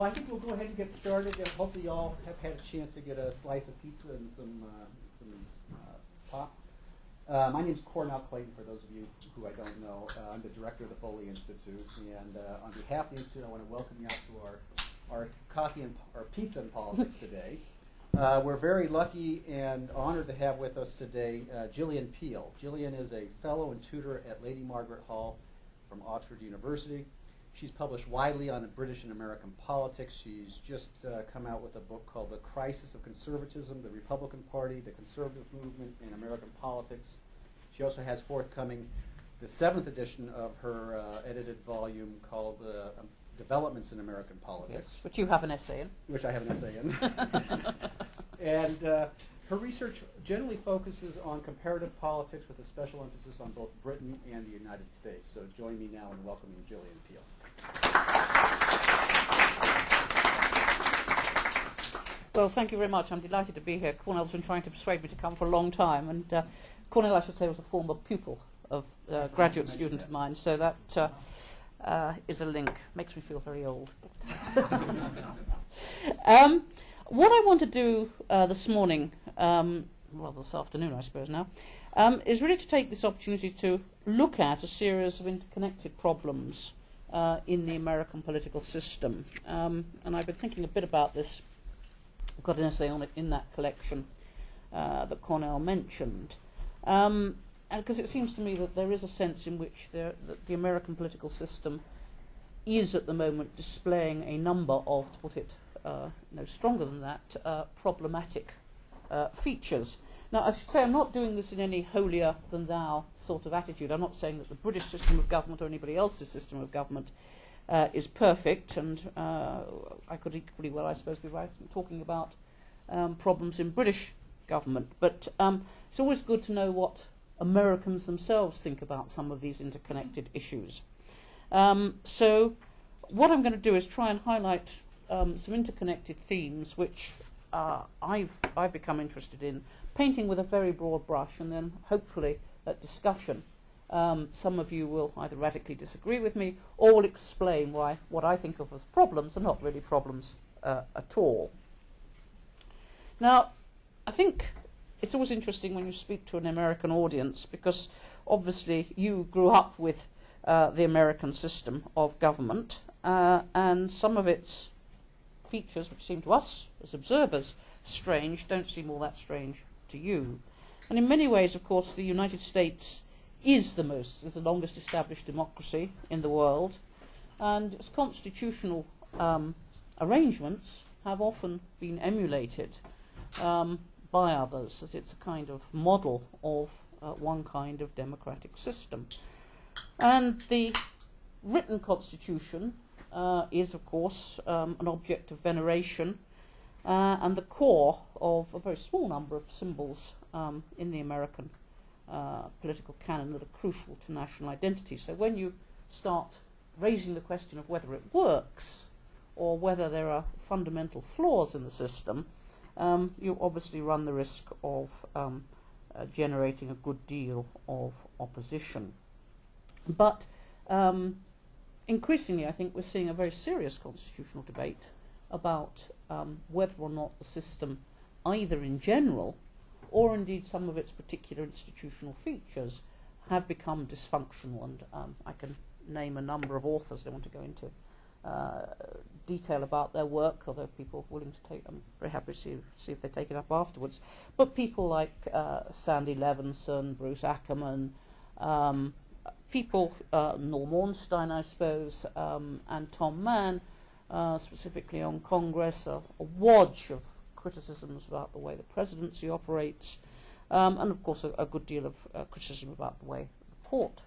I think we'll go ahead and get started. And hopefully, you all have had a chance to get a slice of pizza and some pop. My name is Cornell Clayton, for those of you who I don't know. I'm the director of the Foley Institute, and on behalf of the Institute, I want to welcome you out to our coffee and our pizza and politics today. We're very lucky and honored to have with us today Gillian Peele. Gillian is a fellow and tutor at Lady Margaret Hall from Oxford University. She's published widely on British and American politics. She's just come out with a book called The Crisis of Conservatism, the Republican Party, the Conservative Movement in American Politics. She also has forthcoming the 7th edition of her edited volume called Developments in American Politics. Yes, which you have an essay in. Which I have an essay in. And her research generally focuses on comparative politics with a special emphasis on both Britain and the United States. So join me now in welcoming Gillian Peele. Well, thank you very much. I'm delighted to be here. Cornell's been trying to persuade me to come for a long time, and Cornell, I should say, was a former pupil of a graduate student of mine, so that is a link. Makes me feel very old. What I want to do this morning, well, this afternoon, I suppose now, is really to take this opportunity to look at a series of interconnected problems in the American political system. And I've been thinking a bit about this. I've got an essay on it in that collection that Cornell mentioned. And because it seems to me that there is a sense in which that the American political system is at the moment displaying a number of, to put it no stronger than that, problematic features. Now, I should say I'm not doing this in any holier-than-thou sort of attitude. I'm not saying that the British system of government or anybody else's system of government is perfect, and I could equally well, I suppose, be right in talking about problems in British government. But it's always good to know what Americans themselves think about some of these interconnected issues. So what I'm going to do is try and highlight some interconnected themes which I've become interested in, painting with a very broad brush, and then hopefully at discussion some of you will either radically disagree with me or will explain why what I think of as problems are not really problems at all. Now, I think it's always interesting when you speak to an American audience, because obviously you grew up with the American system of government, and some of its features, which seem to us as observers strange, don't seem all that strange to you. And in many ways, of course, the United States is the longest established democracy in the world, and its constitutional arrangements have often been emulated by others, that it's a kind of model of one kind of democratic system. And the written constitution is, of course, an object of veneration and the core of a very small number of symbols in the American political canon that are crucial to national identity. So when you start raising the question of whether it works or whether there are fundamental flaws in the system, you obviously run the risk of generating a good deal of opposition. But increasingly, I think we're seeing a very serious constitutional debate about whether or not the system, either in general or indeed some of its particular institutional features, have become dysfunctional. And I can name a number of authors. I don't want to go into detail about their work, although people willing to take them, very happy to see if they take it up afterwards. But people like Sandy Levinson, Bruce Ackerman, people, Norm Ornstein, I suppose, and Tom Mann, specifically on Congress, a wodge of criticisms about the way the presidency operates, and of course a good deal of criticism about the way the court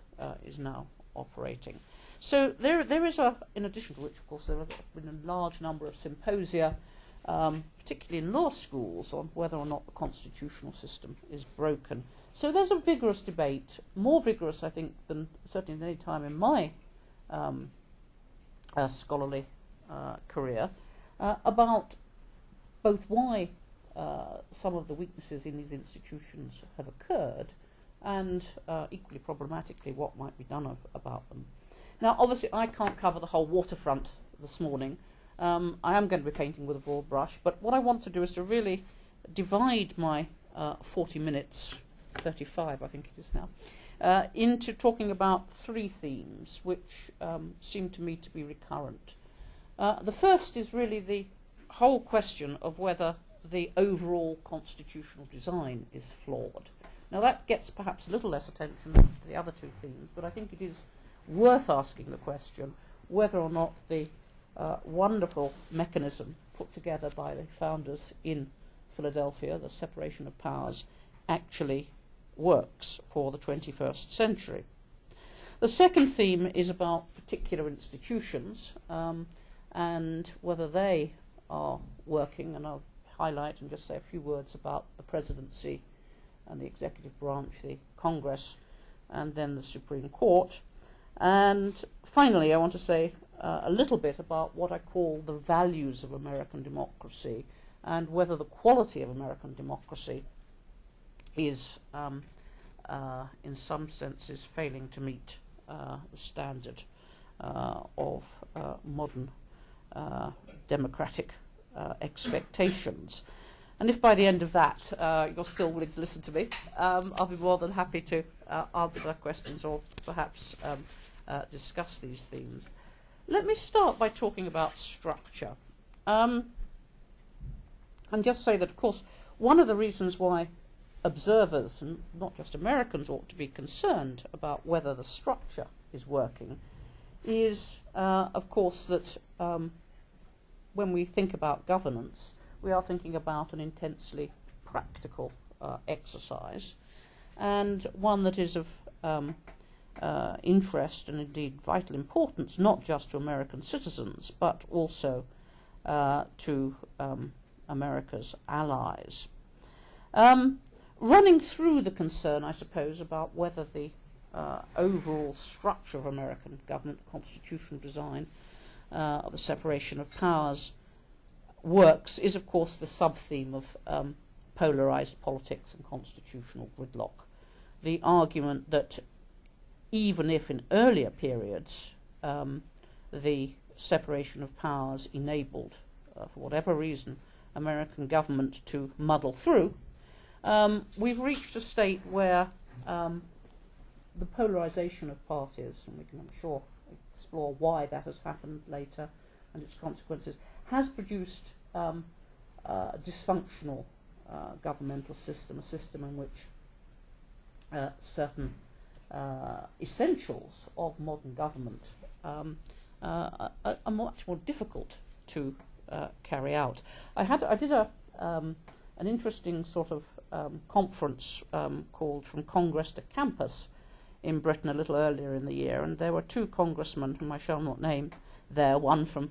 is now operating. So there is in addition to which, of course, there have been a large number of symposia, particularly in law schools, on whether or not the constitutional system is broken. So there's a vigorous debate, more vigorous, I think, than certainly at any time in my scholarly career, about both why some of the weaknesses in these institutions have occurred and equally problematically what might be done about them. Now, obviously, I can't cover the whole waterfront this morning, I am going to be painting with a broad brush, but what I want to do is to really divide my 40 minutes, 35 I think it is now, into talking about three themes which seem to me to be recurrent. The first is really the whole question of whether the overall constitutional design is flawed. Now that gets perhaps a little less attention than the other two themes, but I think it is worth asking the question whether or not the wonderful mechanism put together by the founders in Philadelphia, the separation of powers, actually works for the 21st century. The second theme is about particular institutions and whether they are working, and I'll highlight and just say a few words about the presidency and the executive branch, the Congress, and then the Supreme Court. And finally, I want to say a little bit about what I call the values of American democracy and whether the quality of American democracy is, in some senses, failing to meet the standard of modern democratic expectations. And if by the end of that you're still willing to listen to me, I'll be more than happy to answer questions or perhaps discuss these themes. Let me start by talking about structure. And just say that, of course, one of the reasons why observers, and not just Americans, ought to be concerned about whether the structure is working is, of course, that when we think about governance, we are thinking about an intensely practical exercise, and one that is of interest and indeed vital importance, not just to American citizens, but also to America's allies. Running through the concern, I suppose, about whether the overall structure of American government, the constitutional design, of the separation of powers works, is of course the sub-theme of polarized politics and constitutional gridlock. The argument that even if in earlier periods the separation of powers enabled, for whatever reason, American government to muddle through, we've reached a state where the polarization of parties, and we can, I'm sure, explore why that has happened later and its consequences, has produced a dysfunctional governmental system, a system in which certain essentials of modern government are much more difficult to carry out. I did an interesting sort of conference called From Congress to Campus in Britain a little earlier in the year, and there were two congressmen whom I shall not name there, one from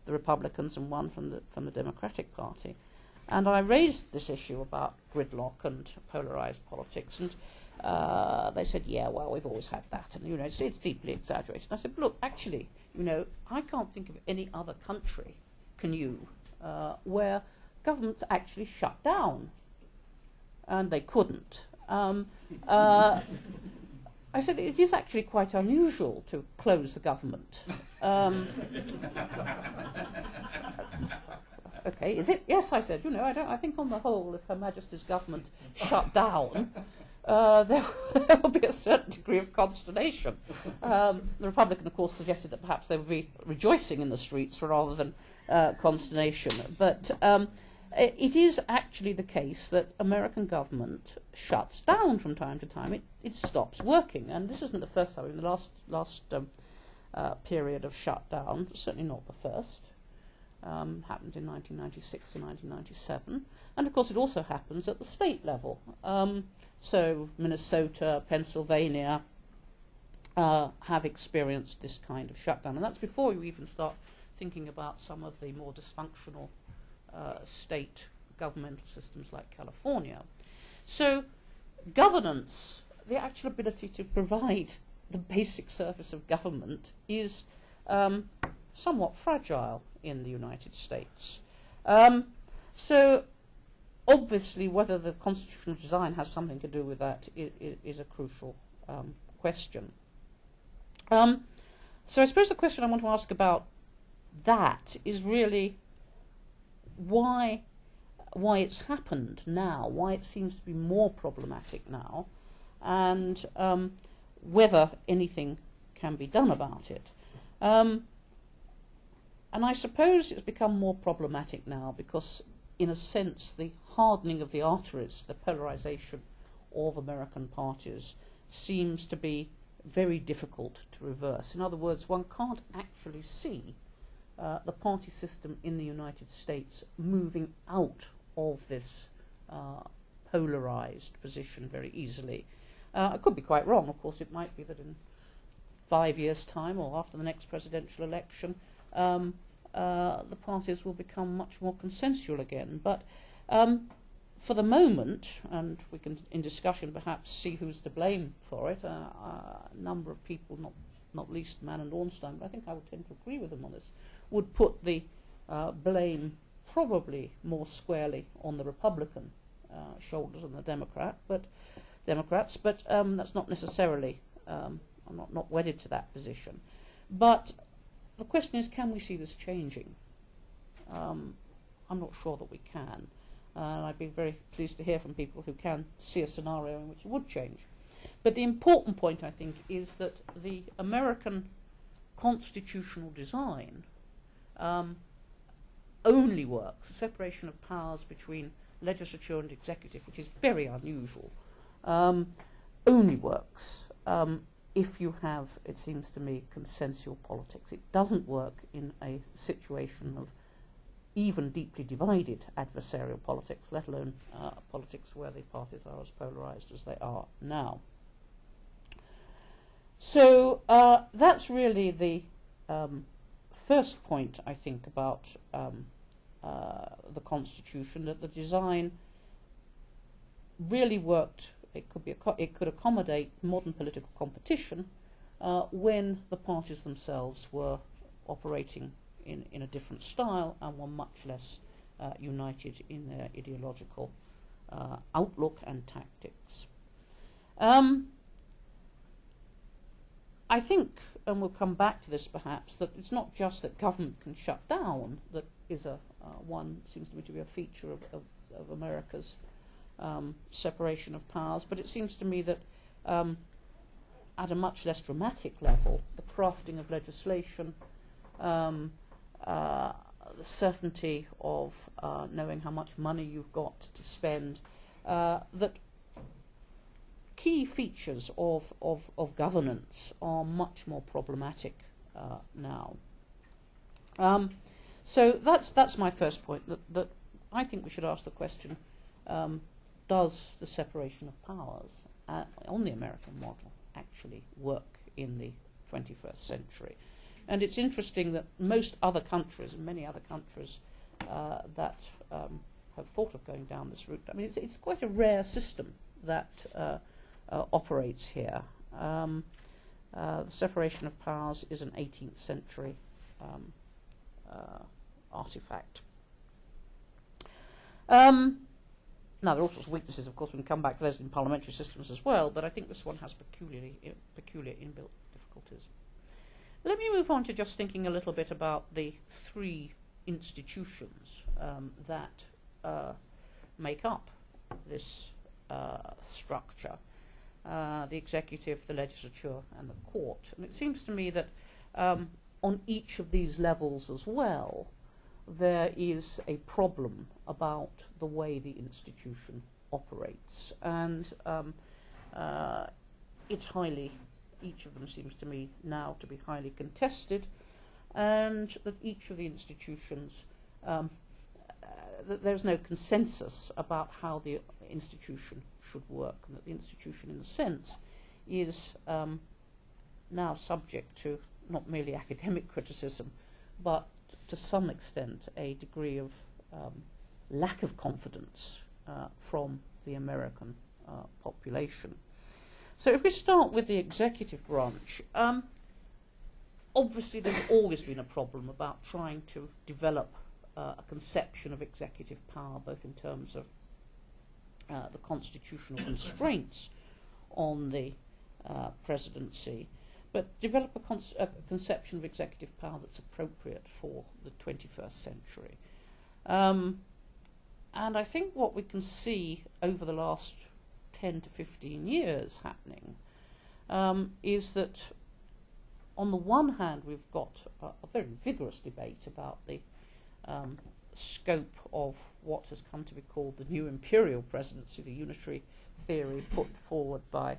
the Republicans and one from the Democratic Party, and I raised this issue about gridlock and polarized politics, and they said, yeah, well, we've always had that, and it's deeply exaggerated. And I said, look, actually, I can't think of any other country, can you, where governments actually shut down, and they couldn't. I said, it is actually quite unusual to close the government. Okay, is it? Yes, I said, I think on the whole, if Her Majesty's government shut down, there will be a certain degree of consternation. The Republican, of course, suggested that perhaps they would be rejoicing in the streets rather than consternation. But it is actually the case that American government shuts down from time to time. It stops working, and this isn't the first time. In the last period of shutdown, certainly not the first. Happened in 1996 and 1997, and of course it also happens at the state level. So Minnesota, Pennsylvania have experienced this kind of shutdown, and that's before you even start thinking about some of the more dysfunctional state governmental systems like California. So governance, the actual ability to provide the basic service of government, is somewhat fragile in the United States. So obviously whether the constitutional design has something to do with that is a crucial question. So I suppose the question I want to ask about that is really why it's happened now, why it seems to be more problematic now, and whether anything can be done about it. And I suppose it's become more problematic now because, in a sense, the hardening of the arteries, the polarization of American parties, seems to be very difficult to reverse. In other words, one can't actually see the party system in the United States moving out of this polarized position very easily. I could be quite wrong. Of course, it might be that in 5 years' time or after the next presidential election, the parties will become much more consensual again. But for the moment, and we can, in discussion, perhaps see who's to blame for it, a number of people, not least Mann and Ornstein, but I think I would tend to agree with them on this, would put the blame probably more squarely on the Republican shoulders than the Democrats, but that's not necessarily, I'm not wedded to that position. But the question is, can we see this changing? I'm not sure that we can. And I'd be very pleased to hear from people who can see a scenario in which it would change. But the important point, I think, is that the American constitutional design only works, the separation of powers between legislature and executive, which is very unusual, only works if you have, it seems to me, consensual politics. It doesn't work in a situation of even deeply divided adversarial politics, let alone politics where the parties are as polarized as they are now. So that's really the first point, I think, about the Constitution, that the design really worked. It could accommodate modern political competition when the parties themselves were operating in a different style and were much less united in their ideological outlook and tactics. I think, and we'll come back to this perhaps, that it's not just that government can shut down that is seems to me to be a feature of America's separation of powers, but it seems to me that at a much less dramatic level, the crafting of legislation, the certainty of knowing how much money you've got to spend, that key features of governance are much more problematic now. So that's my first point, that I think we should ask the question, does the separation of powers on the American model actually work in the 21st century? And it's interesting that most other countries, and many other countries that have thought of going down this route, I mean, it's quite a rare system that operates here. The separation of powers is an 18th century artifact. Now, there are all sorts of weaknesses, of course. We can come back to those in parliamentary systems as well, but I think this one has peculiar inbuilt difficulties. Let me move on to just thinking a little bit about the three institutions that make up this structure, the executive, the legislature, and the court. And it seems to me that on each of these levels as well, there is a problem about the way the institution operates. And each of them seems to me now to be highly contested, and that each of the institutions, that there's no consensus about how the institution should work, and that the institution, in a sense, is now subject to not merely academic criticism, but to some extent a degree of lack of confidence from the American population. So if we start with the executive branch, obviously there's always been a problem about trying to develop a conception of executive power, both in terms of the constitutional constraints on the presidency, but develop a conception of executive power that's appropriate for the 21st century. And I think what we can see over the last 10 to 15 years happening is that on the one hand we've got a very vigorous debate about the scope of what has come to be called the new imperial presidency, the unitary theory put forward by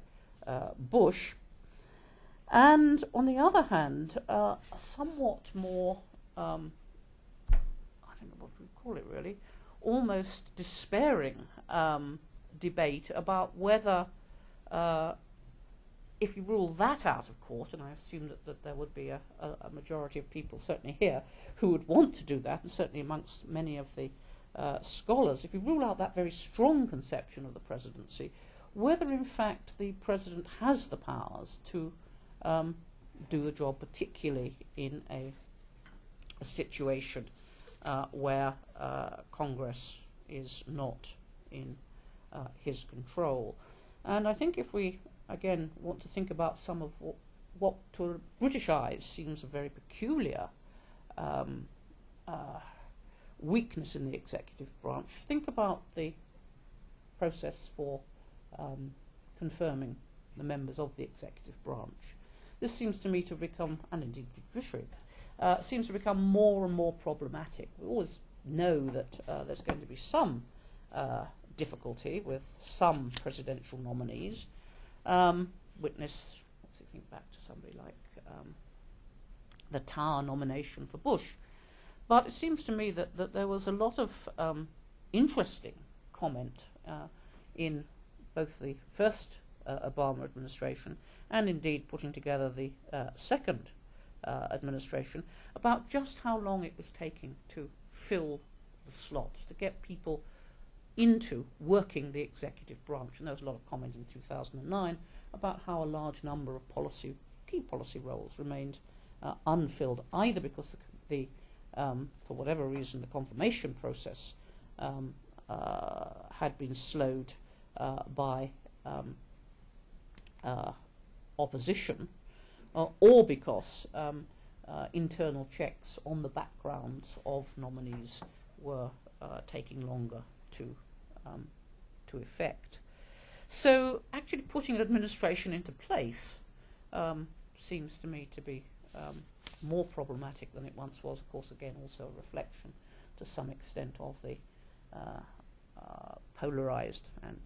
Bush, and on the other hand a somewhat more, I don't know what we call it really, almost despairing debate about whether if you rule that out of court, and I assume that there would be a majority of people, certainly here, who would want to do that, and certainly amongst many of the scholars, if you rule out that very strong conception of the presidency, whether in fact the president has the powers to do the job, particularly in a situation where Congress is not in his control. And I think if we again want to think about some of what to British eyes seems a very peculiar weakness in the executive branch, think about the process for confirming the members of the executive branch. This seems to me to become, and indeed the judiciary, seems to become more and more problematic. We always know that there's going to be some difficulty with some presidential nominees. Witness, let's think back to somebody like the Tower nomination for Bush. But it seems to me that there was a lot of interesting comment in both the first Obama administration and indeed putting together the second administration about just how long it was taking to fill the slots, to get people into working the executive branch. And there was a lot of comment in 2009 about how a large number of key policy roles remained unfilled, either because the for whatever reason the confirmation process had been slowed by opposition, or because internal checks on the backgrounds of nominees were taking longer to effect. So actually putting an administration into place seems to me to be more problematic than it once was. Of course, again, also a reflection to some extent of the polarized and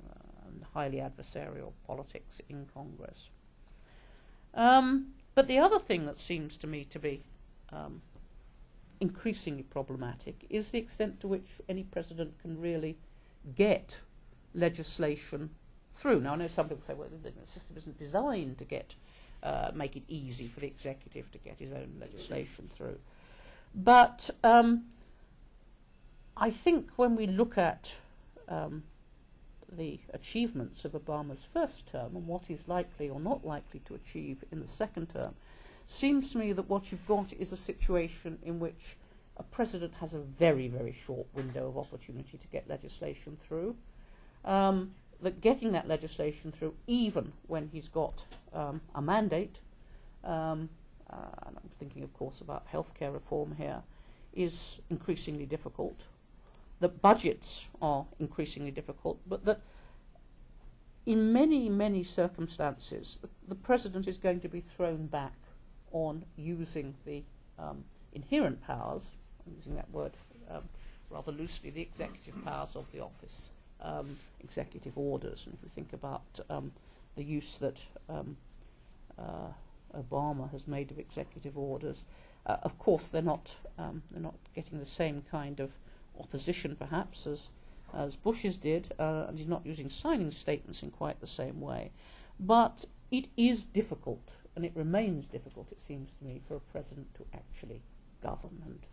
highly adversarial politics in Congress. But the other thing that seems to me to be increasingly problematic is the extent to which any president can really get legislation through. Now, I know some people say, well, the system isn't designed to make it easy for the executive to get his own legislation through. But I think when we look at the achievements of Obama's first term and what he's likely or not likely to achieve in the second term, seems to me that what you've got is a situation in which a president has a very, very short window of opportunity to get legislation through. That getting that legislation through, even when he's got a mandate, and I'm thinking, of course, about healthcare reform here, is increasingly difficult. That budgets are increasingly difficult, but that in many, many circumstances, the president is going to be thrown back on using the inherent powers, I'm using that word rather loosely, the executive powers of the office, executive orders. And if we think about the use that Obama has made of executive orders, of course they're not getting the same kind of opposition perhaps as Bush's did, and he's not using signing statements in quite the same way. But it is difficult, and it remains difficult, it seems to me, for a president to actually govern and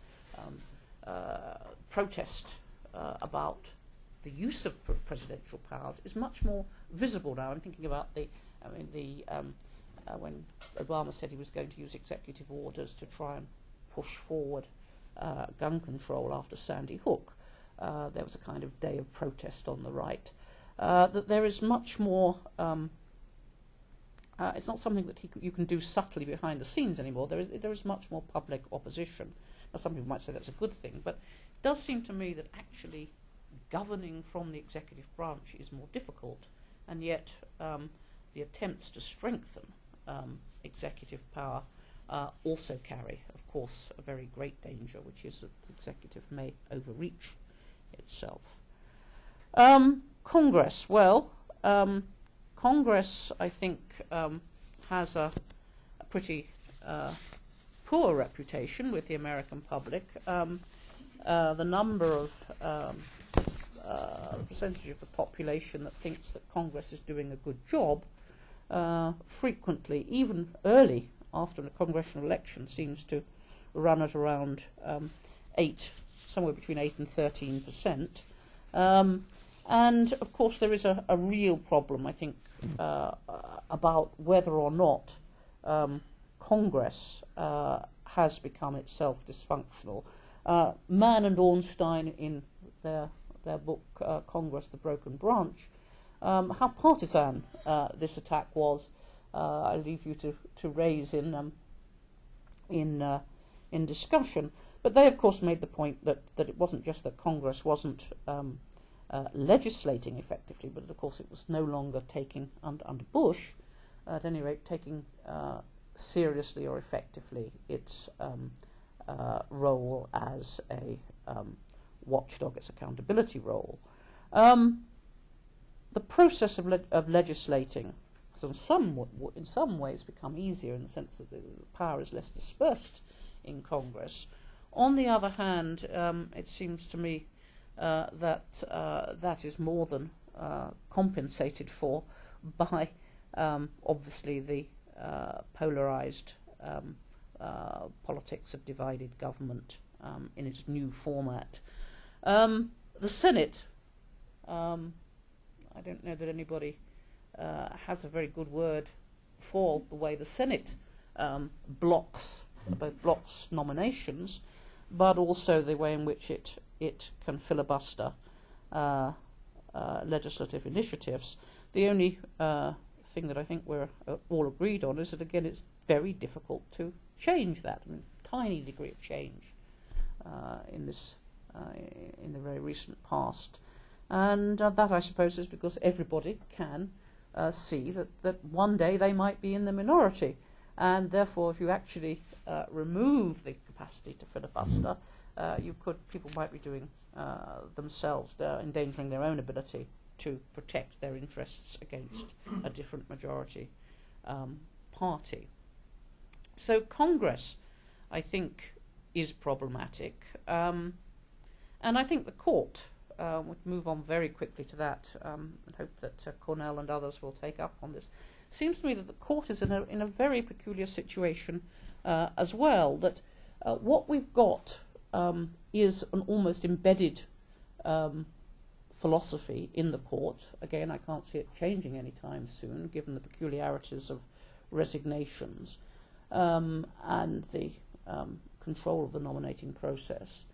protest about the use of presidential powers is much more visible now. I'm thinking about when Obama said he was going to use executive orders to try and push forward gun control after Sandy Hook. There was a kind of day of protest on the right. That there is much more it's not something that you can do subtly behind the scenes anymore. There is much more public opposition. Now, some people might say that's a good thing, but it does seem to me that actually governing from the executive branch is more difficult, and yet the attempts to strengthen executive power also carry, of course, a very great danger, which is that the executive may overreach itself. Congress, well, Congress, I think, has a pretty poor reputation with the American public. The number of the percentage of the population that thinks that Congress is doing a good job frequently, even early after a congressional election, seems to run at around 8, somewhere between 8 and 13%. And of course there is a real problem, I think, about whether or not Congress has become itself dysfunctional. Mann and Ornstein, in their book Congress, the Broken Branch, how partisan this attack was, I leave you to raise in discussion. But they, of course, made the point that it wasn't just that Congress wasn't legislating effectively, but of course it was no longer taking, under Bush, at any rate, taking seriously or effectively its role as a watchdog, its accountability role. The process of legislating has in some ways become easier, in the sense that the power is less dispersed in Congress. On the other hand, it seems to me that that is more than compensated for by obviously the polarized politics of divided government in its new format. The Senate, I don't know that anybody has a very good word for the way the Senate both blocks nominations, but also the way in which it can filibuster legislative initiatives. The only thing that I think we're all agreed on is that, again, it's very difficult to change that. I mean, tiny degree of change in the very recent past. And that, I suppose, is because everybody can see that one day they might be in the minority. And therefore, if you actually remove the capacity to filibuster, people might be doing themselves, endangering their own ability to protect their interests against a different majority party. So Congress, I think, is problematic. And I think the court, we'll move on very quickly to that, and hope that Cornell and others will take up on this. Seems to me that the court is in a very peculiar situation as well, that what we've got is an almost embedded philosophy in the court. Again, I can't see it changing anytime soon, given the peculiarities of resignations and the control of the nominating process.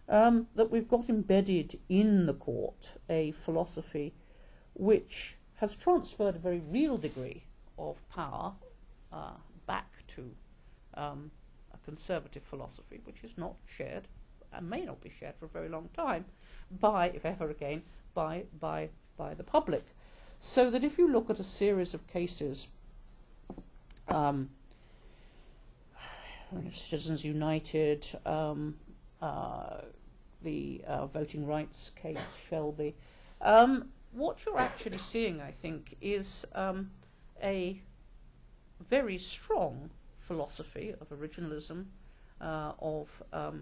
That we've got embedded in the court a philosophy which has transferred a very real degree of power back to a conservative philosophy, which is not shared and may not be shared for a very long time by, if ever again, by the public. So that if you look at a series of cases, Citizens United, the voting rights case, Shelby, what you're actually seeing, I think, is a very strong philosophy of originalism, of a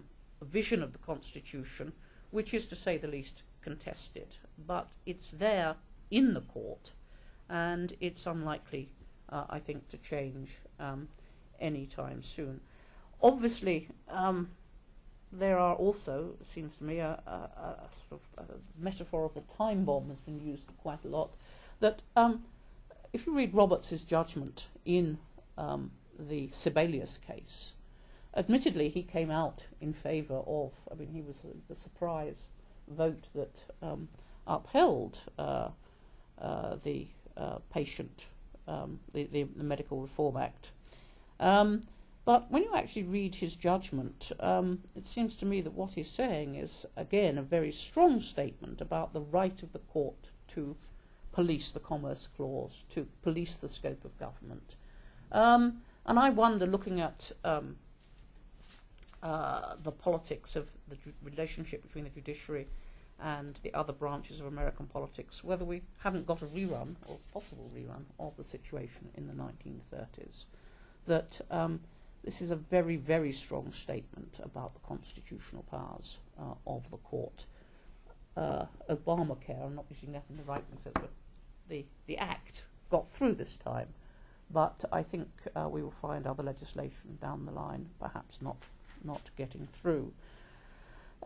vision of the Constitution, which is, to say the least, contested. But it's there in the court, and it's unlikely, I think, to change any time soon. Obviously, there are also, it seems to me, a sort of a metaphorical time bomb has been used quite a lot, that if you read Roberts's judgment in the Sibelius case, admittedly he came out in favour of, I mean, he was the surprise vote that upheld the patient the Medical Reform Act. But when you actually read his judgment, it seems to me that what he's saying is, again, a very strong statement about the right of the court to police the Commerce Clause, to police the scope of government. And I wonder, looking at the politics of the relationship between the judiciary and the other branches of American politics, whether we haven't got a rerun, or possible rerun, of the situation in the 1930s, that this is a very, very strong statement about the constitutional powers of the court. Obamacare, I'm not using that in the right sense, but the Act got through this time, but I think we will find other legislation down the line perhaps not getting through.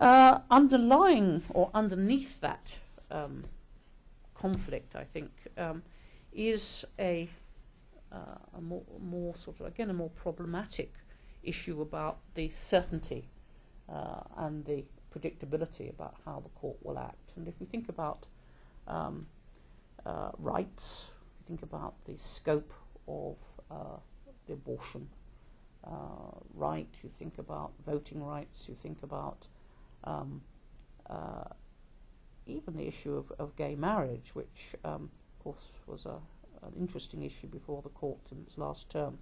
Underlying or underneath that conflict, I think, is a more sort of, again, a more problematic issue about the certainty and the predictability about how the court will act. And if you think about rights, if you think about the scope of the abortion right, you think about voting rights, you think about even the issue of gay marriage, which of course was an interesting issue before the court in its last term.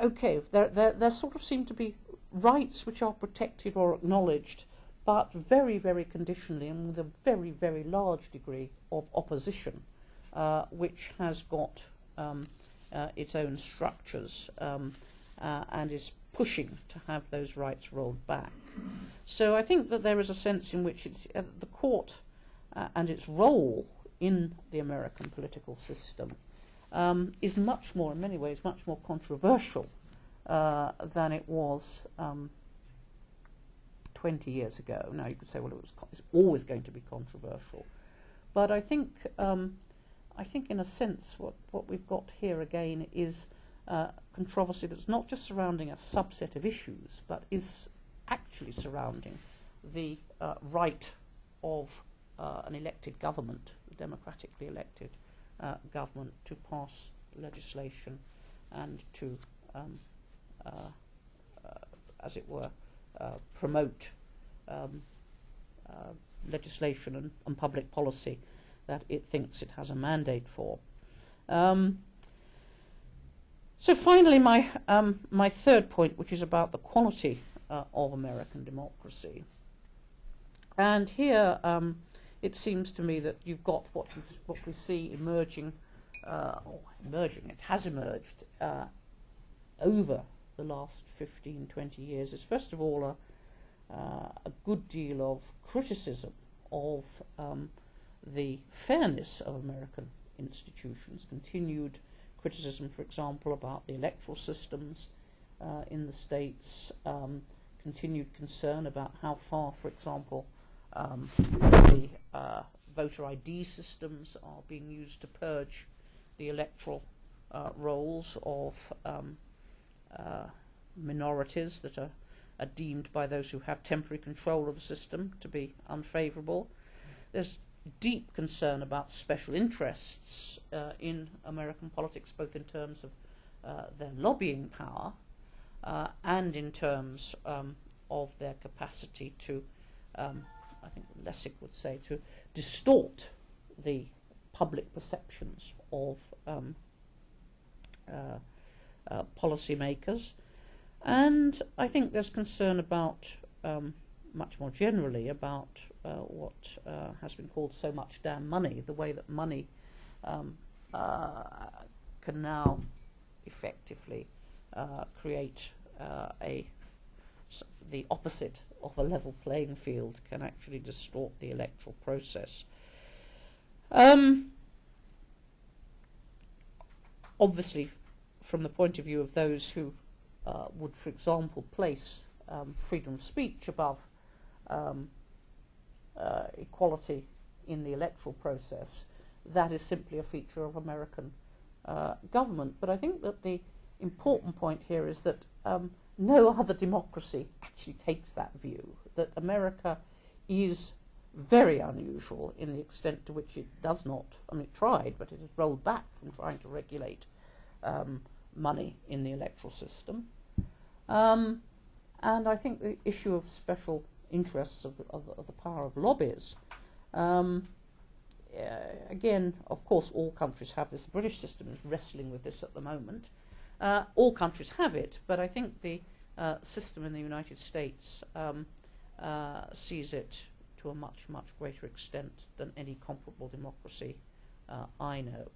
Okay, there sort of seem to be rights which are protected or acknowledged, but very, very conditionally and with a very, very large degree of opposition, which has got its own structures and is pushing to have those rights rolled back. So I think that there is a sense in which it's the court and its role in the American political system is much more, in many ways, much more controversial than it was 20 years ago. Now you could say, well, it's always going to be controversial, but I think in a sense what we've got here again is controversy that's not just surrounding a subset of issues, but is actually surrounding the right of an elected government, a democratically elected government, to pass legislation and to, as it were, promote legislation and public policy that it thinks it has a mandate for. So finally, my third point, which is about the quality of American democracy. And here it seems to me that you've got what we see emerging, it has emerged over the last 15, 20 years, is first of all a good deal of criticism of the fairness of American institutions, continued criticism, for example, about the electoral systems in the states, continued concern about how far, for example, the voter ID systems are being used to purge the electoral rolls of minorities that are deemed by those who have temporary control of the system to be unfavourable. There's deep concern about special interests in American politics, both in terms of their lobbying power and in terms of their capacity to, I think Lessig would say, to distort the public perceptions of policymakers. And I think there's concern about, much more generally, about what has been called so much damn money, the way that money can now effectively create the opposite of a level playing field, can actually distort the electoral process. Obviously, from the point of view of those who would, for example, place freedom of speech above equality in the electoral process, that is simply a feature of American government. But I think that the important point here is that no other democracy actually takes that view, that America is very unusual in the extent to which it does not, I mean, it tried, but it has rolled back from trying to regulate money in the electoral system. And I think the issue of special interests of the power of lobbies, again, of course, all countries have this. The British system is wrestling with this at the moment. All countries have it, but I think the system in the United States sees it to a much, much greater extent than any comparable democracy I know.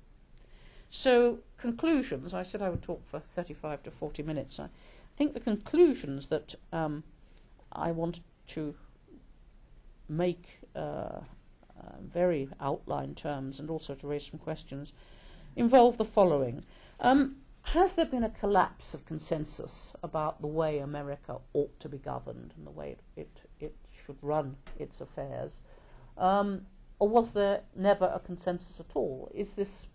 So, conclusions. I said I would talk for 35 to 40 minutes. I think the conclusions that I want to make very outline terms and also to raise some questions involve the following. Has there been a collapse of consensus about the way America ought to be governed and the way it should run its affairs? Or was there never a consensus at all? Is this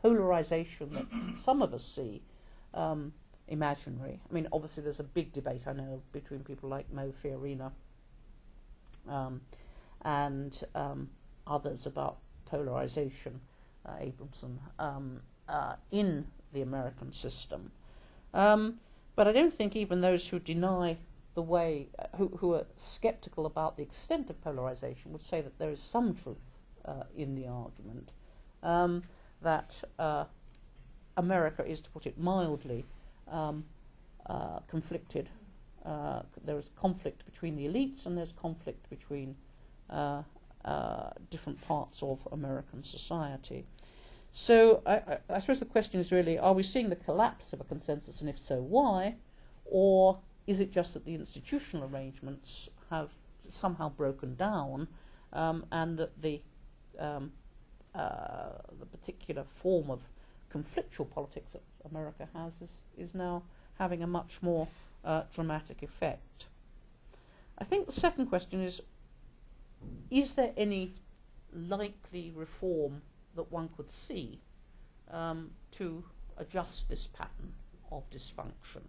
polarization that some of us see imaginary? I mean, obviously there's a big debate, I know, between people like Mo Fiorina and others about polarization, Abramson, in the American system. But I don't think even those who deny the way, who are sceptical about the extent of polarization, would say that there is some truth in the argument that America is, to put it mildly, conflicted. There is conflict between the elites and there's conflict between different parts of American society. So I suppose the question is really, are we seeing the collapse of a consensus, and if so, why? Or is it just that the institutional arrangements have somehow broken down and that the particular form of conflictual politics that America has is now having a much more dramatic effect? I think the second question is there any likely reform that one could see to adjust this pattern of dysfunction?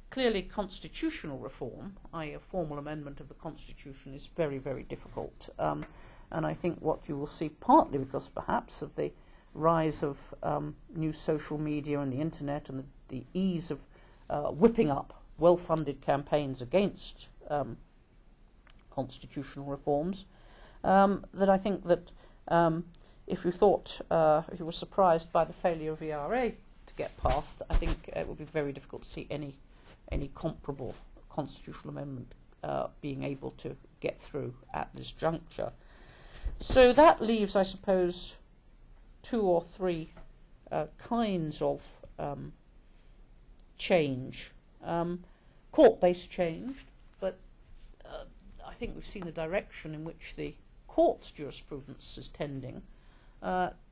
Clearly, constitutional reform, i.e. a formal amendment of the Constitution, is very, very difficult. And I think what you will see, partly because perhaps of the rise of new social media and the internet and the ease of whipping up well-funded campaigns against constitutional reforms, that I think that if you thought, if you were surprised by the failure of ERA to get passed, I think it would be very difficult to see any comparable constitutional amendment being able to get through at this juncture. So that leaves, I suppose, two or three kinds of change. Court-based change, but I think we've seen the direction in which the court's jurisprudence is tending,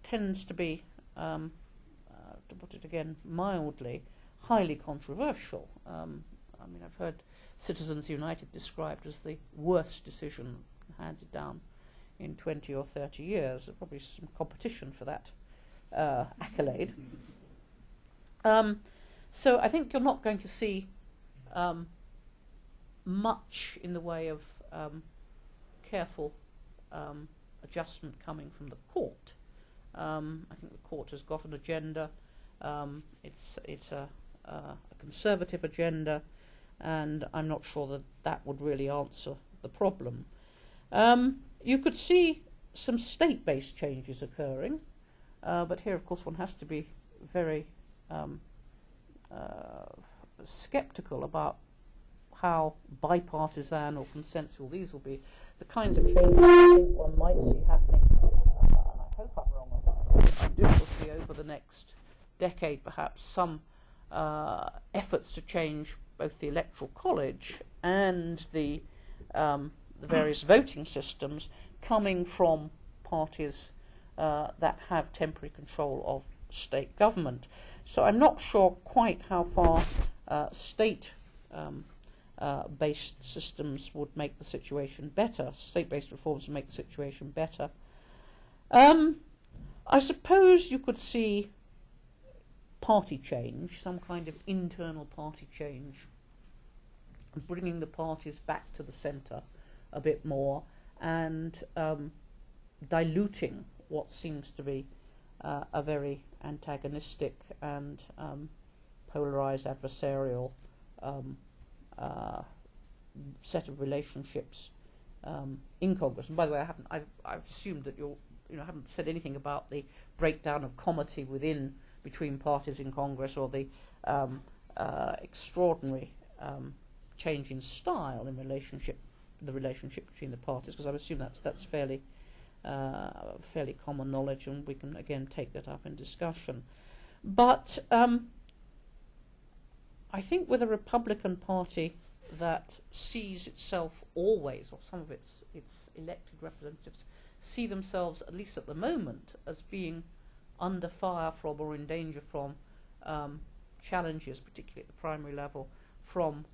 tends to be, to put it again mildly, highly controversial. I mean, I've heard Citizens United described as the worst decision handed down in 20 or 30 years. There's probably some competition for that accolade. So I think you're not going to see much in the way of careful adjustment coming from the court. I think the court has got an agenda. It's a conservative agenda, and I'm not sure that that would really answer the problem. You could see some state-based changes occurring, but here, of course, one has to be very sceptical about how bipartisan or consensual these will be. The kinds of changes I think one might see happening, and I hope I'm wrong on that, I do foresee over the next decade perhaps some efforts to change both the electoral college and the various voting systems coming from parties that have temporary control of state government. So I'm not sure quite how far state based systems would make the situation better. State-based reforms would make the situation better. I suppose you could see party change, some kind of internal party change, bringing the parties back to the centre, a bit more and diluting what seems to be a very antagonistic and polarized adversarial set of relationships in Congress. And by the way, I've assumed that you haven't said anything about the breakdown of comity between parties in Congress, or the extraordinary change in style in the relationship between the parties, because I assume that's fairly common knowledge, and we can again take that up in discussion. But I think with a Republican Party that sees itself always, or some of its elected representatives see themselves, at least at the moment, as being under fire from or in danger from challenges, particularly at the primary level, from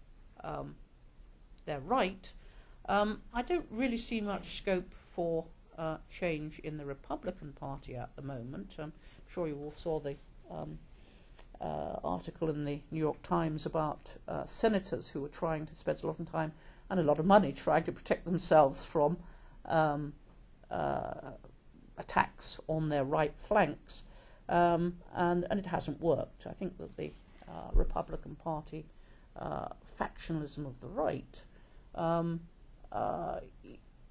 their right, I don't really see much scope for change in the Republican Party at the moment. I'm sure you all saw the article in the New York Times about senators who were trying to spend a lot of time and a lot of money trying to protect themselves from attacks on their right flanks, and it hasn't worked. I think that the Republican Party factionalism of the right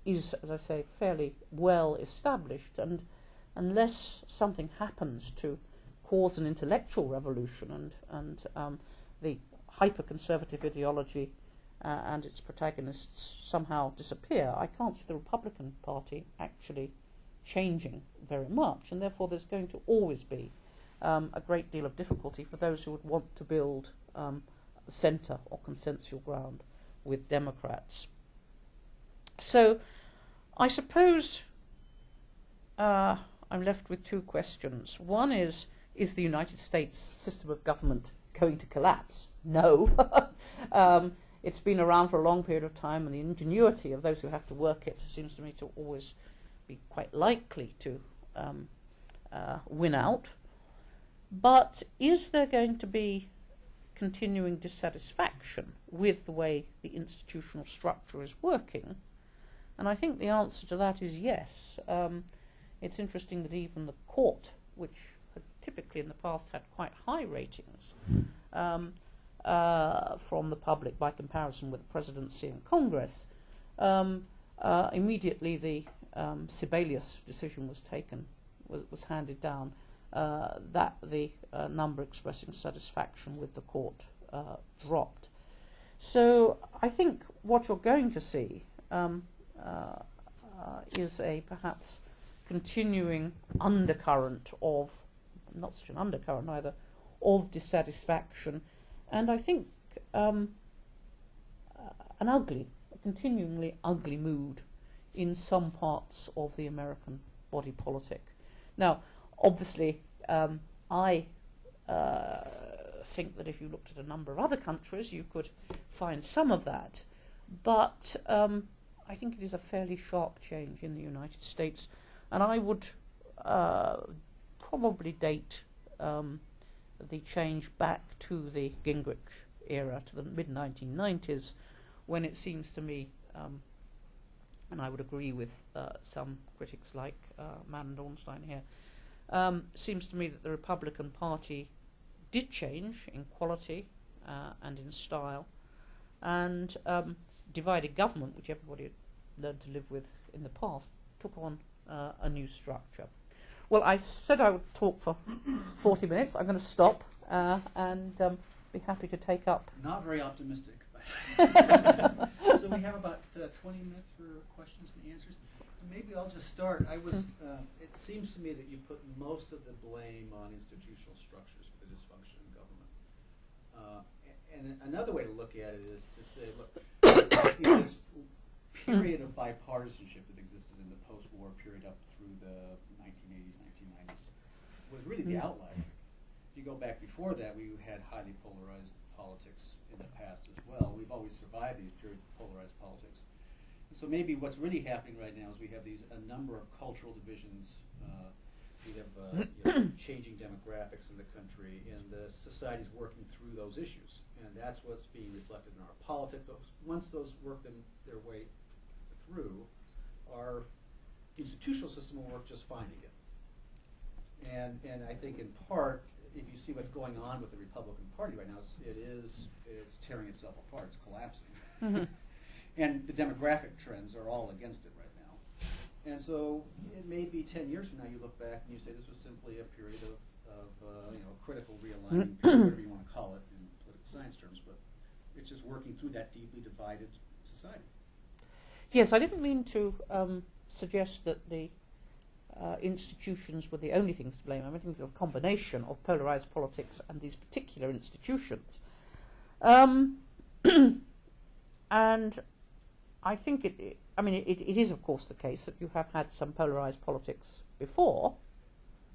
is, as I say, fairly well established, and unless something happens to cause an intellectual revolution and the hyper-conservative ideology and its protagonists somehow disappear, I can't see the Republican Party actually changing very much, and therefore there's going to always be a great deal of difficulty for those who would want to build centre or consensual ground with Democrats. So I suppose I'm left with two questions. One is the United States system of government going to collapse? No. It's been around for a long period of time, and the ingenuity of those who have to work it seems to me to always be quite likely to win out. But is there going to be continuing dissatisfaction with the way the institutional structure is working? And I think the answer to that is yes. It's interesting that even the court, which had typically in the past had quite high ratings from the public by comparison with the presidency and Congress, immediately the Sibelius decision was taken, was handed down, that the number expressing satisfaction with the court dropped. So I think what you're going to see is a perhaps continuing undercurrent of, not such an undercurrent either, of dissatisfaction, and I think a continuingly ugly mood in some parts of the American body politic. Now, obviously, I think that if you looked at a number of other countries, you could find some of that, but I think it is a fairly sharp change in the United States, and I would probably date the change back to the Gingrich era, to the mid-1990s, when it seems to me, and I would agree with some critics like Mann and Ornstein here, seems to me that the Republican Party did change in quality and in style, and divided government, which everybody had learned to live with in the past, took on a new structure. Well, I said I would talk for 40 minutes. I'm going to stop and be happy to take up. Not very optimistic. So we have about 20 minutes for questions and answers. Maybe I'll just start. It seems to me that you put most of the blame on institutional structures for the dysfunction in government. And another way to look at it is to say, look, this period of bipartisanship that existed in the post-war period up through the 1980s, 1990s was really the outlier. If you go back before that, we had highly polarized politics in the past as well. We've always survived these periods of polarized politics. And so maybe what's really happening right now is we have a number of cultural divisions. We have changing demographics in the country, and the society's working through those issues. And that's what's being reflected in our politics. Once those work their way through, our institutional system will work just fine again. And I think in part, if you see what's going on with the Republican Party right now, it's tearing itself apart, it's collapsing. Mm-hmm. And the demographic trends are all against it right now. And so it may be 10 years from now you look back and you say this was simply a period of critical realigning, whatever you want to call it in political science terms, but it's just working through that deeply divided society. Yes, I didn't mean to suggest that the institutions were the only things to blame. I mean, I think it's a combination of polarized politics and these particular institutions. And I think it is, of course, the case that you have had some polarized politics before.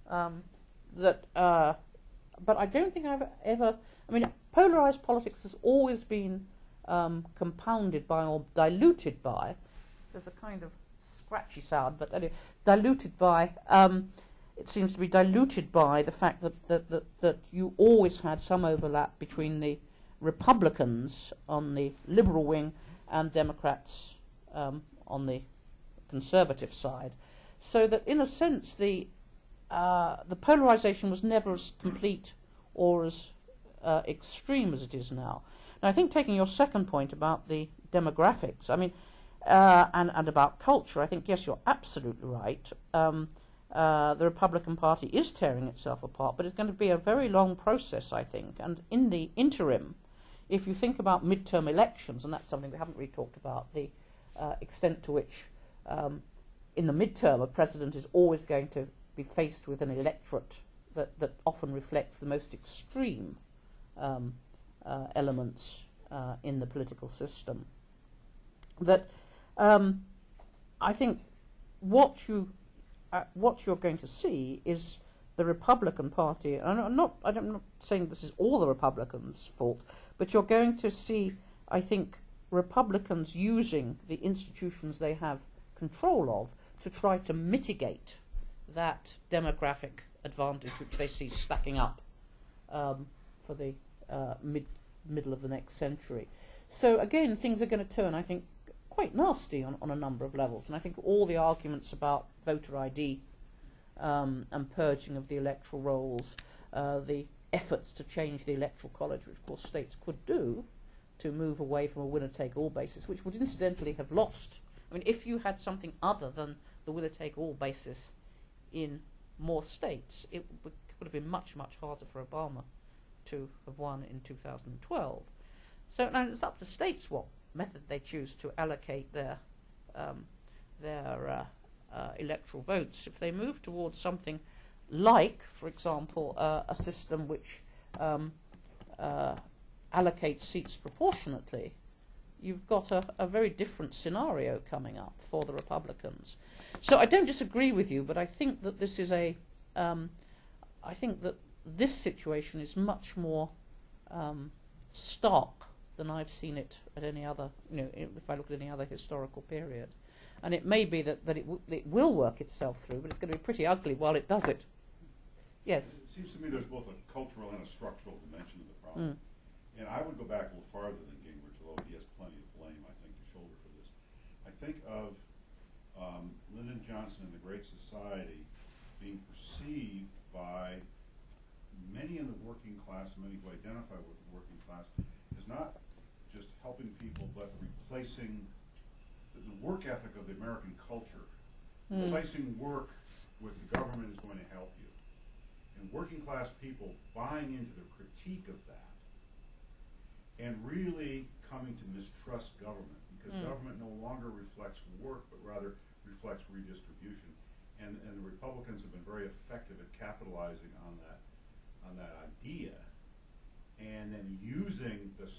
But I don't think I've ever. I mean, polarized politics has always been compounded by or diluted by. There's a kind of scratchy sound, but anyway, diluted by. It seems to be diluted by the fact that you always had some overlap between the Republicans on the liberal wing and Democrats on the conservative side, so that in a sense the polarization was never as complete or as extreme as it is now. Now, I think taking your second point about the demographics, I mean, and about culture, I think yes, you're absolutely right. The Republican Party is tearing itself apart, but it's going to be a very long process, I think. And in the interim, if you think about midterm elections, and that's something we haven't really talked about, the extent to which in the midterm a president is always going to be faced with an electorate that often reflects the most extreme elements in the political system. That I think what you're going to see is the Republican Party, and I'm not saying this is all the Republicans' fault, but you're going to see, I think, Republicans using the institutions they have control of to try to mitigate that demographic advantage which they see stacking up for the middle of the next century. So again, things are going to turn, I think, quite nasty on a number of levels. And I think all the arguments about voter ID and purging of the electoral rolls, the efforts to change the electoral college, which of course states could do, to move away from a winner-take-all basis, which would incidentally have lost. I mean, if you had something other than the winner-take-all basis in more states, it would have been much, much harder for Obama to have won in 2012. So now it's up to states what method they choose to allocate their electoral votes. If they move towards something like, for example, a system which allocates seats proportionately, you've got a very different scenario coming up for the Republicans. So I don't disagree with you, but I think that this is I think that this situation is much more stark than I've seen it at any other, if I look at any other historical period. And it may be that it will work itself through, but it's going to be pretty ugly while it does it. Yes? It seems to me there's both a cultural and a structural dimension to the problem. And I would go back a little farther than Gingrich, although he has plenty of blame, I think, to shoulder for this. I think of Lyndon Johnson and the Great Society being perceived by many in the working class, many who identify with the working class, as not just helping people, but replacing the work ethic of the American culture. Replacing work with the government is going to help you. And working class people buying into the critique of that and really coming to mistrust government, because government no longer reflects work, but rather reflects redistribution. And the Republicans have been very effective at capitalizing on that idea, and then using the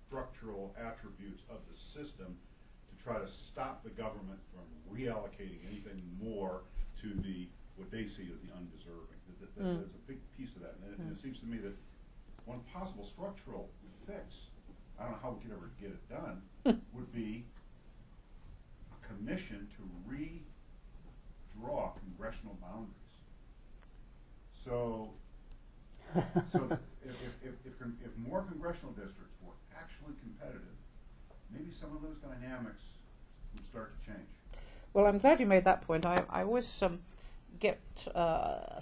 structural attributes of the system to try to stop the government from reallocating anything more to what they see as the undeserving. There's a big piece of that, and it seems to me that one possible structural fix, I don't know how we could ever get it done, would be a commission to redraw congressional boundaries. So if more congressional districts were actually competitive, maybe some of those dynamics start to change? Well, I'm glad you made that point. I always get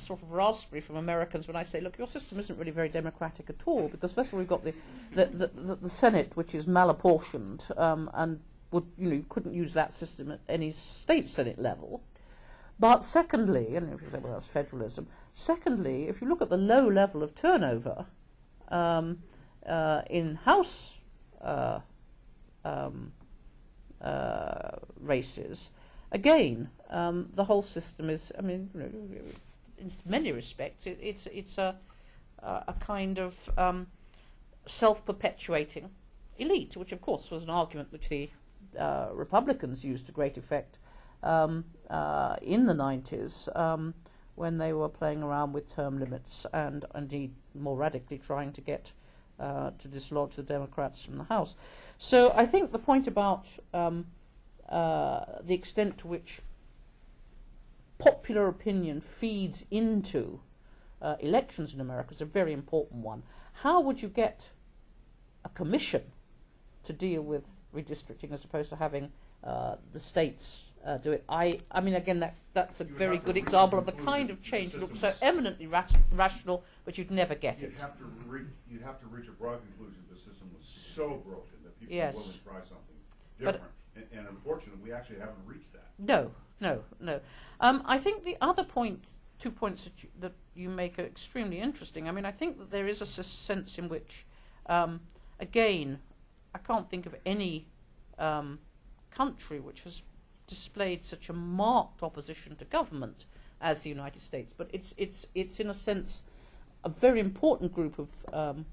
sort of raspberry from Americans when I say, look, your system isn't really very democratic at all, because first of all, we've got the Senate, which is malapportioned, and you couldn't use that system at any state Senate level. But secondly, and if you say, well, that's federalism, secondly, if you look at the low level of turnover in House races, again, the whole system is, I mean, in many respects, it's a kind of self-perpetuating elite, which of course was an argument which the Republicans used to great effect in the 90s when they were playing around with term limits and indeed more radically trying to get to dislodge the Democrats from the House. So I think the point about the extent to which popular opinion feeds into elections in America is a very important one. How would you get a commission to deal with redistricting as opposed to having the states do it? I mean, again, that's a very good example of the kind of change that looks so eminently rational, but you'd never get it. You'd have to reach a broad conclusion that the system was so broken that people Yes. were willing to try something different. And unfortunately, we actually haven't reached that. No. I think the other point, 2 points that you make are extremely interesting. I mean, I think that there is a sense in which, again, I can't think of any country which has displayed such a marked opposition to government as the United States. But it's in a sense a very important group of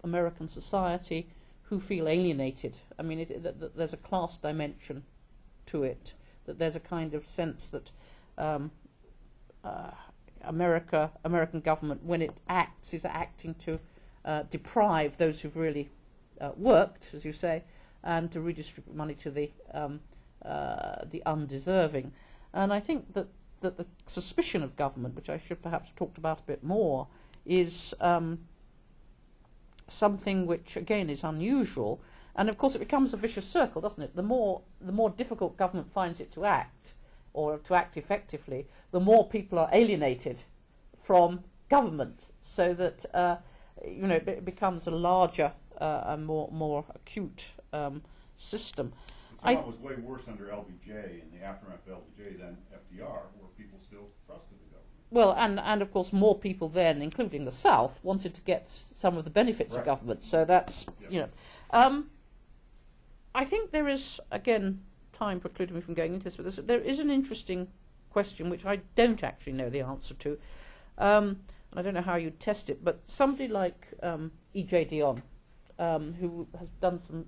American society who feel alienated. I mean, there's a class dimension to it. That there's a kind of sense that American government, when it acts, is acting to deprive those who've really worked, as you say, and to redistribute money to the undeserving. And I think that the suspicion of government, which I should perhaps have talked about a bit more, is something which, again, is unusual. And of course, it becomes a vicious circle, doesn't it? The more difficult government finds it to act, or to act effectively, the more people are alienated from government, so that it becomes a larger and more acute system. It was way worse under LBJ, in the aftermath of LBJ, than FDR, where people still trusted the government. Well, and of course, more people then, including the South, wanted to get some of the benefits of government. So that's I think there is, again, time precluding me from going into this, but there is an interesting question which I don't actually know the answer to. And I don't know how you'd test it, but somebody like E.J. Dionne, who has done some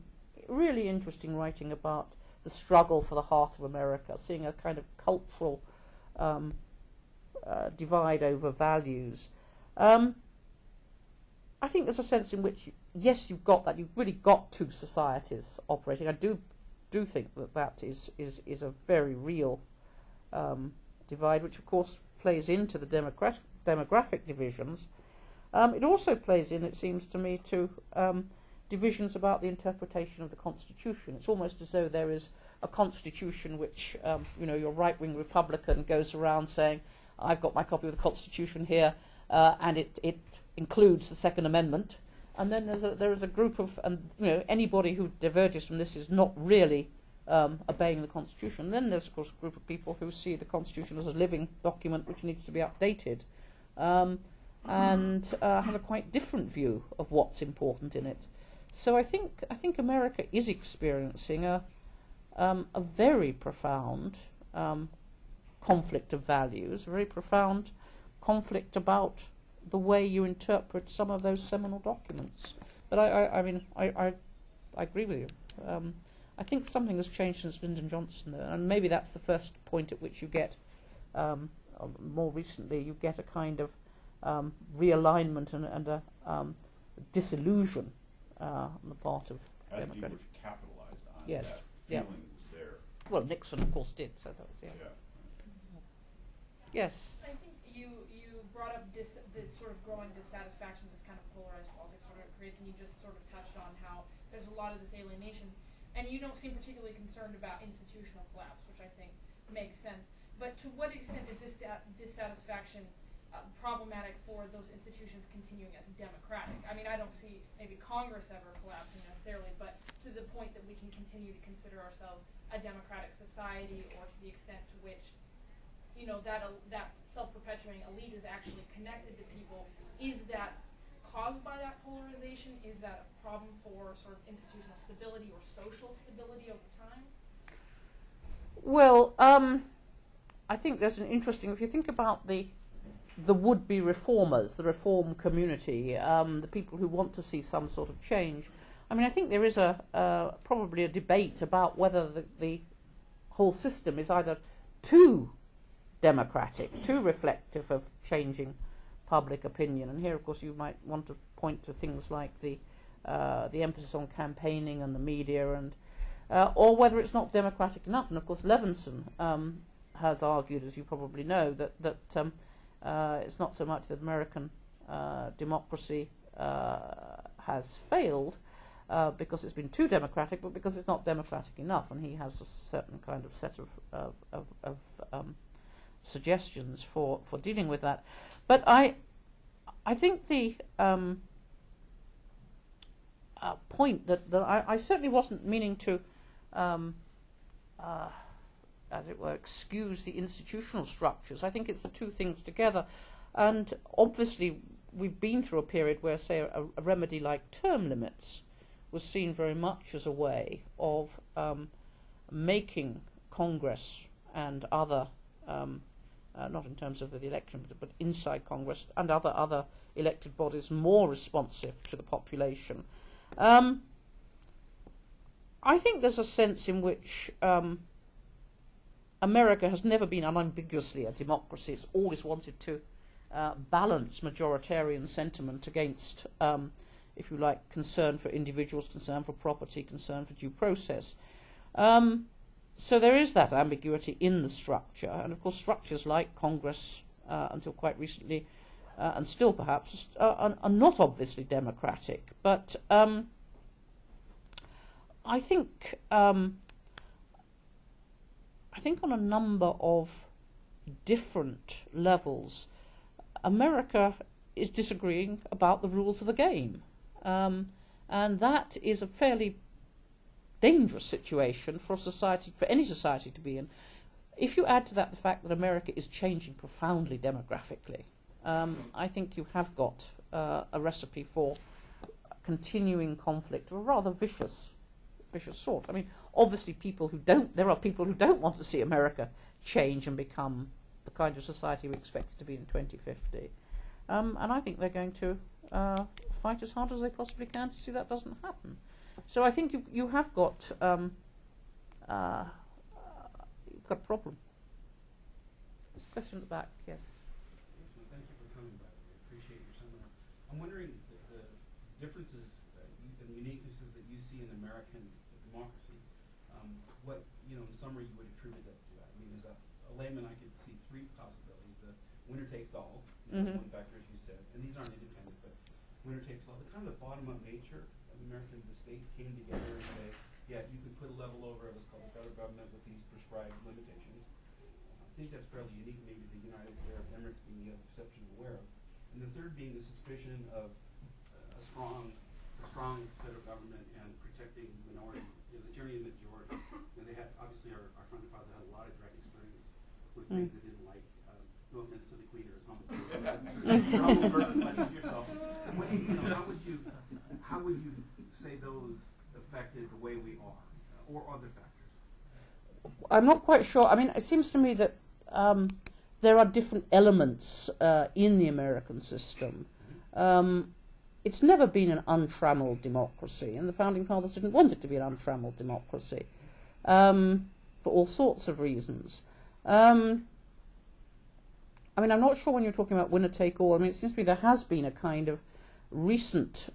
really interesting writing about the struggle for the heart of America, seeing a kind of cultural divide over values. I think there's a sense in which, yes, you've got that. You've really got two societies operating. I do think that is a very real divide, which of course plays into the demographic divisions. It also plays in, it seems to me, to divisions about the interpretation of the Constitution. It's almost as though there is a Constitution which, your right-wing Republican goes around saying, I've got my copy of the Constitution here, and it includes the Second Amendment. And then there is a group of, anybody who diverges from this is not really obeying the Constitution. And then there's, of course, a group of people who see the Constitution as a living document which needs to be updated, and has a quite different view of what's important in it. So I think America is experiencing a very profound conflict of values, a very profound conflict about the way you interpret some of those seminal documents. But I agree with you. I think something has changed since Lyndon Johnson, though, and maybe that's the first point at which you get, more recently, you get a kind of realignment and a disillusion on the part of Democrats. Which capitalized on Yes. that feeling that was there. Well, Nixon, of course, did. So that was, yeah. Yes. I think you brought up this sort of growing dissatisfaction, this kind of polarized politics sort of creates, and you just sort of touched on how there's a lot of this alienation. And you don't seem particularly concerned about institutional collapse, which I think makes sense. But to what extent is this dissatisfaction problematic for those institutions continuing as democratic? I mean, I don't see maybe Congress ever collapsing necessarily, but to the point that we can continue to consider ourselves a democratic society, or to the extent to which, you know, that self-perpetuating elite is actually connected to people, is that caused by that polarization? Is that a problem for sort of institutional stability or social stability over time? Well, I think there's an interesting, if you think about the would-be reformers, the reform community, the people who want to see some sort of change. I mean, I think there is probably a debate about whether the whole system is either too democratic, too reflective of changing public opinion. And here, of course, you might want to point to things like the emphasis on campaigning and the media, and or whether it's not democratic enough. And of course, Levinson has argued, as you probably know, that it's not so much that American democracy has failed because it's been too democratic, but because it's not democratic enough. And he has a certain kind of set of suggestions for dealing with that. But I think the point that I certainly wasn't meaning to, as it were, excuse the institutional structures. I think it's the two things together. And obviously, we've been through a period where, say, a remedy like term limits was seen very much as a way of making Congress and other, not in terms of the election, but inside Congress and other elected bodies, more responsive to the population. I think there's a sense in which America has never been unambiguously a democracy. It's always wanted to balance majoritarian sentiment against, if you like, concern for individuals, concern for property, concern for due process. So there is that ambiguity in the structure, and of course structures like Congress, until quite recently, and still perhaps, are not obviously democratic. But I think on a number of different levels, America is disagreeing about the rules of the game, and that is a fairly dangerous situation for any society to be in. If you add to that the fact that America is changing profoundly demographically, I think you have got a recipe for continuing conflict of a rather vicious sort. I mean, obviously there are people who don't want to see America change and become the kind of society we expect it to be in 2050. And I think they're going to fight as hard as they possibly can to see that doesn't happen. So I think you have got you've got a problem. There's a question at the back, yes. Thank you for coming back. I appreciate your seminar. I'm wondering the differences and uniquenesses that you see in American democracy. What, in summary, you would attribute that to? I mean, as a layman, I could see three possibilities. The winner takes all, that's one factor, as you said, and these aren't independent, but winner takes all. The kind of the bottom-up nature of American, the states came together and say, yeah, you could put a level over what's called the federal government with these prescribed limitations. I think that's fairly unique, maybe the United Arab Emirates being the other exception I'm aware of. And the third being the suspicion of a strong federal government and protecting minority, the tyranny of the majority. They had, obviously, our founding father had a lot of direct experience with things they didn't like. No offense to the Queen or Islamic you're almost sort of such as yourself. How would you say those affected the way we are, or other factors? I'm not quite sure. I mean, it seems to me that there are different elements in the American system. It's never been an untrammeled democracy, and the Founding Fathers didn't want it to be an untrammeled democracy for all sorts of reasons. I mean, I'm not sure when you're talking about winner take all. I mean, it seems to me there has been a kind of recent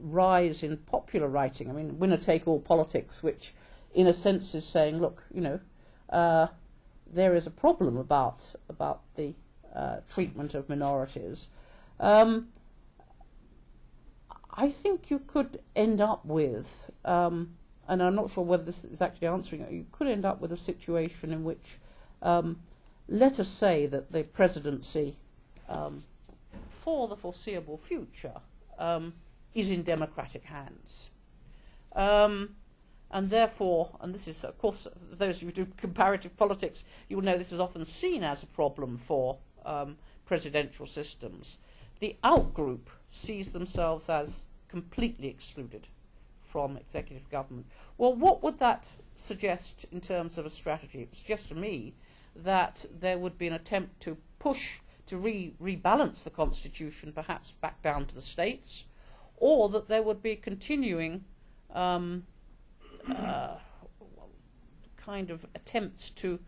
rise in popular writing. I mean, winner take all politics, which in a sense is saying, look, there is a problem about the I think you could end up with, and I'm not sure whether this is actually answering it, you could end up with a situation in which, let us say that the presidency for the foreseeable future is in democratic hands. And therefore, and this is, of course, those of you who do comparative politics, you will know this is often seen as a problem for presidential systems. The outgroup sees themselves as completely excluded from executive government. Well, what would that suggest in terms of a strategy? It suggests to me that there would be an attempt to push to rebalance the constitution, perhaps back down to the states, or that there would be continuing kind of attempts to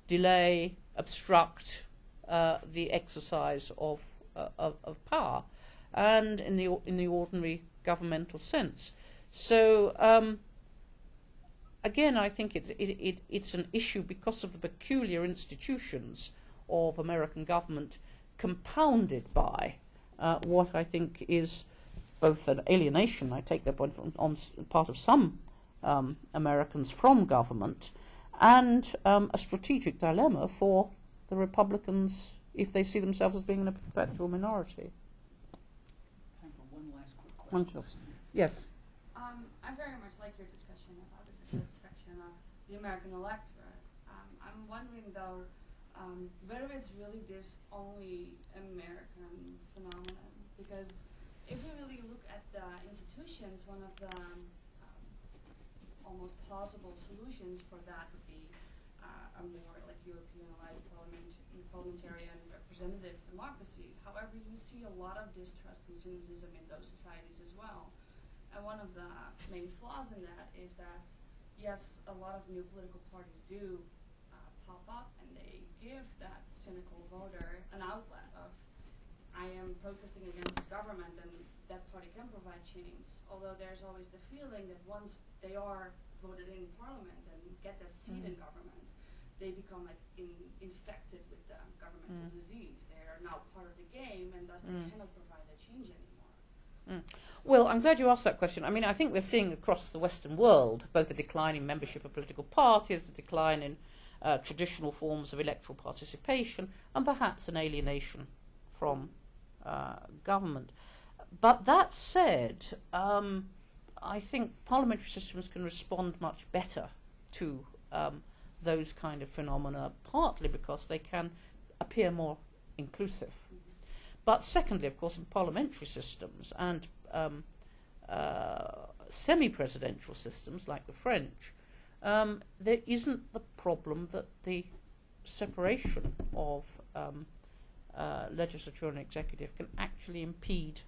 delay, obstruct the exercise of power, and in the ordinary governmental sense. So again, I think it's an issue because of the peculiar institutions of American government, compounded by what I think is both an alienation, I take that point, on part of some Americans from government, and a strategic dilemma for the Republicans if they see themselves as being in a perpetual minority. Time for one last quick question. Yes. I very much like your discussion about the dissatisfaction of the American electorate. I'm wondering, though, whether it's really this only American phenomenon, because if we really look at the institutions, one of the almost possible solutions for that would be a more like European-like parliamentary and representative democracy. However, you see a lot of distrust and cynicism in those societies as well. And one of the main flaws in that is that, yes, a lot of new political parties do pop up, and they give that cynical voter an outlet of, I am protesting against the government, and that party can provide change. Although there's always the feeling that once they are voted in parliament and get that seat in government, they become like infected with the governmental disease. They are now part of the game, and thus they cannot provide a change anymore. Well, I'm glad you asked that question. I mean, I think we're seeing across the Western world both a decline in membership of political parties, a decline in traditional forms of electoral participation, and perhaps an alienation from government. But that said, I think parliamentary systems can respond much better to those kind of phenomena, partly because they can appear more inclusive. But secondly, of course, in parliamentary systems and semi-presidential systems like the French, there isn't the problem that the separation of legislature and executive can actually impede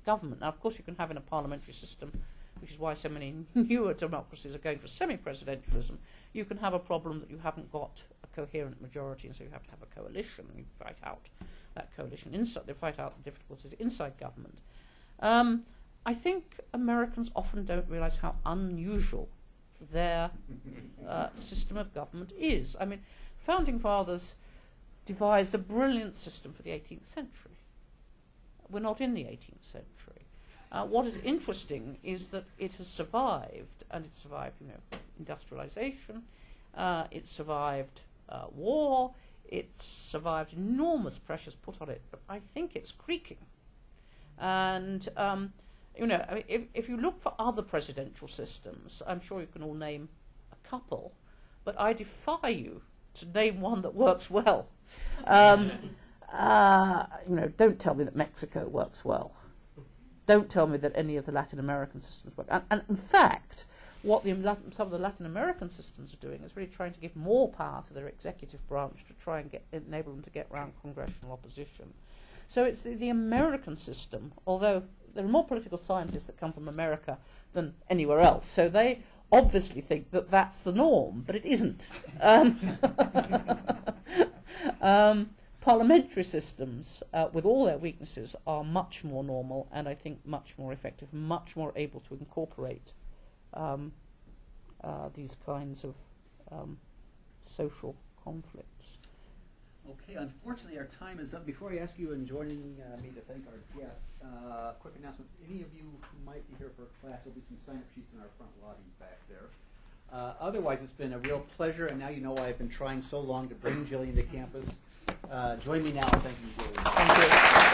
government. Now, of course, you can have in a parliamentary system, which is why so many newer democracies are going for semi-presidentialism, you can have a problem that you haven't got a coherent majority, and so you have to have a coalition. You fight out that coalition inside. They fight out the difficulties inside government. I think Americans often don't realise how unusual their system of government is. I mean, founding fathers devised a brilliant system for the 18th century. We're not in the 18th century. What is interesting is that it has survived, and it survived, industrialization. It survived war. It's survived enormous pressures put on it, but I think it's creaking. And if you look for other presidential systems, I'm sure you can all name a couple, but I defy you to name one that works well. Don't tell me that Mexico works well. Don't tell me that any of the Latin American systems work. And in fact, what some of the Latin American systems are doing is really trying to give more power to their executive branch to try and enable them to get around congressional opposition. So it's the American system, although there are more political scientists that come from America than anywhere else, so they obviously think that that's the norm, but it isn't. Parliamentary systems, with all their weaknesses, are much more normal and I think much more effective, much more able to incorporate these kinds of social conflicts. Okay, unfortunately, our time is up. Before I ask you and joining me to thank our guests, quick announcement. Any of you who might be here for class, there'll be some sign-up sheets in our front lobby back there. Otherwise, it's been a real pleasure, and now you know why I've been trying so long to bring Gillian to campus. Join me now in thanking Gillian. Thank you.